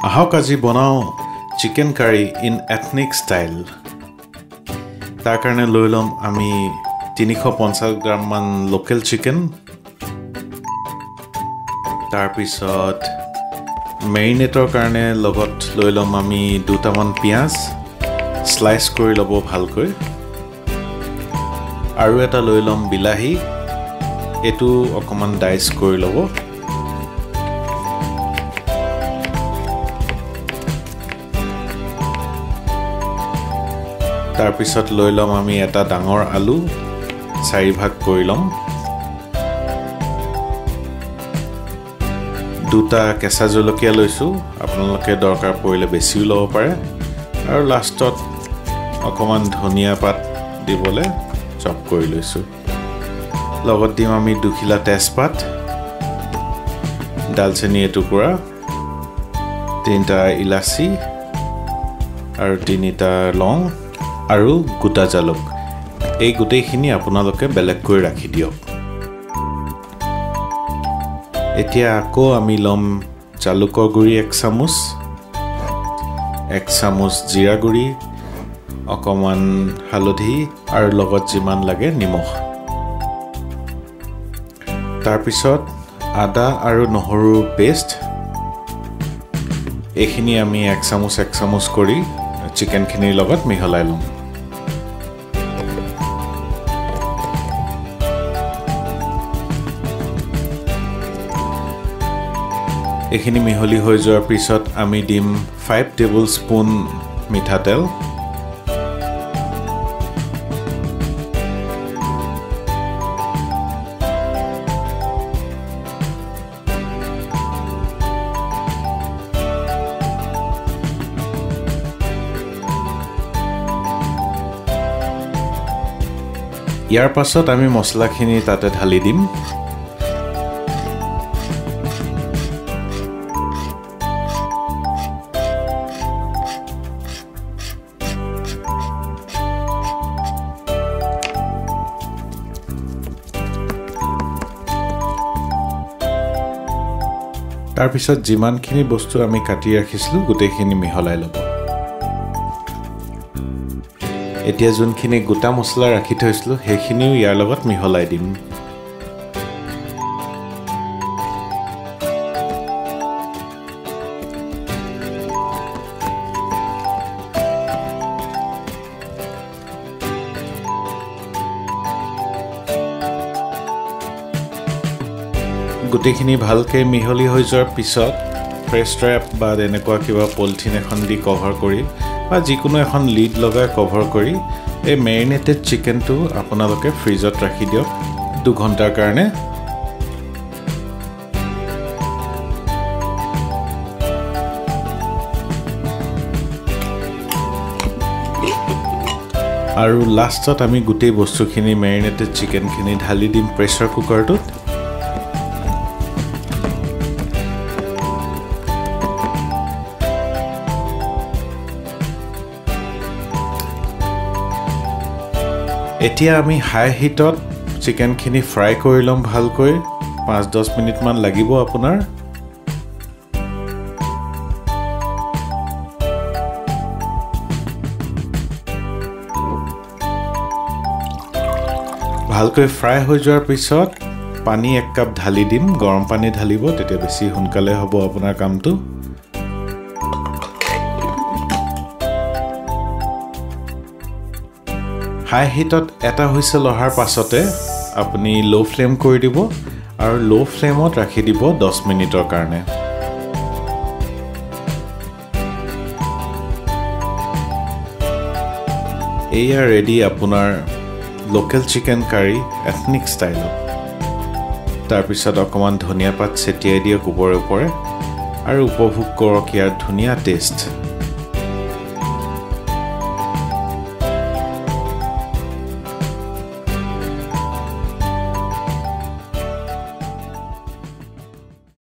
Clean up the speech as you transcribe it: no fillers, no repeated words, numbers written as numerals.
আহক আজি বনাও chicken curry in ethnic style তাৰ কাৰণে লৈ লম আমি 350 গ্ৰাম মান লোকেল চিকেন তাৰ পিছত মেৰিনেটৰ কাৰণে লগত লৈ লম আমি দুটামান পিয়াজ স্লাইস কৰি লব ভালকৈ আৰু এটা লৈ লম বিলাহী এটো অকমান ডাইস কৰি লব তাৰ পিছত লৈ লম আমি এটা ডাঙৰ আলু 4 ভাগ কৰি লম দুটা কেঁচা জলকীয়া লৈছো আপোনালোকে দৰকাৰ পৰিলে বেছিও লব পাৰে আৰু লাষ্টত অকমান ধনিয়া পাত দিবলে চপ কৰি লৈছো লগত দিম আমি দুখিলা তেজপাত দালচেনি এটুকুৰা 3টা ইলাচি আৰু 3টা লং আৰু গোটা জালুক এই গোটেইখিনি আপোনালোকে বেলেগ কৰি ৰাখি দিয়ক এতিয়া আকৌ আমি লম জালুকৰ গুৰি 1 চামুচ 1 চামুচ জিৰা গুৰি অকমান হালধি আৰু লগত যিমান লাগে নিমখ তাৰ পিছত আদা আৰু নহৰুৰ পেষ্ট এইখিনি আমি 1 চামুচ কৰি চিকেন খিনিৰ লগত মিহলাই লম এইখিনি মিহলি হৈ যোৱাৰ পিছত আমি দিম 5 টেবুলস্পুন মিঠাতেল ইয়াৰ পাছত আমি মছলাখিনি তাতে ঢালি দিম তাৰ পিছত যিমানখিনি বস্তু আমি কাটি ৰাখিছিলো গোটেইখিনি মিহলাই লব এতিয়া যোনখিনি গোটা মছলা ৰাখি থৈছিলো সেইখিনিও ইয়াৰ লগত মিহলাই দিম গোটেইখিনি ভালকে মিহলি হৈ যোৱাৰ পিছত ফ্ৰেছ ট্ৰেপ বা এনেকুৱা কিবা পলিথিন এখন দি কভাৰ কৰি বা যিকোনো এখন লিড লগাই কভাৰ কৰি এই মেৰিনেটেড চিকেনটো আপোনালোকে ফ্ৰিজত ৰাখি দিয়ক 2 ঘণ্টাৰ কাৰণে আৰু লাষ্টত আমি গোটেই বস্তুখিনি মেৰিনেটেড চিকেনখিনি ঢালি দিম প্ৰেছাৰ কুকাৰটোত এতিয়া আমি হাই হিটত চিকেনখিনি ফ্ৰাই কৰি লম ভালকৈ 5-10 মিনিট মান লাগিব আপোনাৰ ভালকৈ ফ্ৰাই হৈ যোৱাৰ পিছত পানী 1 কাপ ঢালি দিম গৰম পানী ঢালিব তেতিয়া বেছি সোনকালে হ'ব আপোনাৰ কামটো হাই হিটত এটা হুইসেল অহাৰ পাছতে আপুনি লো ফ্লেম কৰি দিব আৰু লো ফ্লেমত ৰাখি দিব 10 মিনিটৰ কাৰণে এয়া ৰেডি আপোনাৰ লোকেল চিকেন কাৰি এথনিক ষ্টাইলত তাৰ পিছত অকমান ধনিয়া পাত ছেটিয়াই দিয়ক ওপৰে ওপৰে আৰু উপভোগ কৰক ইয়াৰ ধুনীয়া টেষ্ট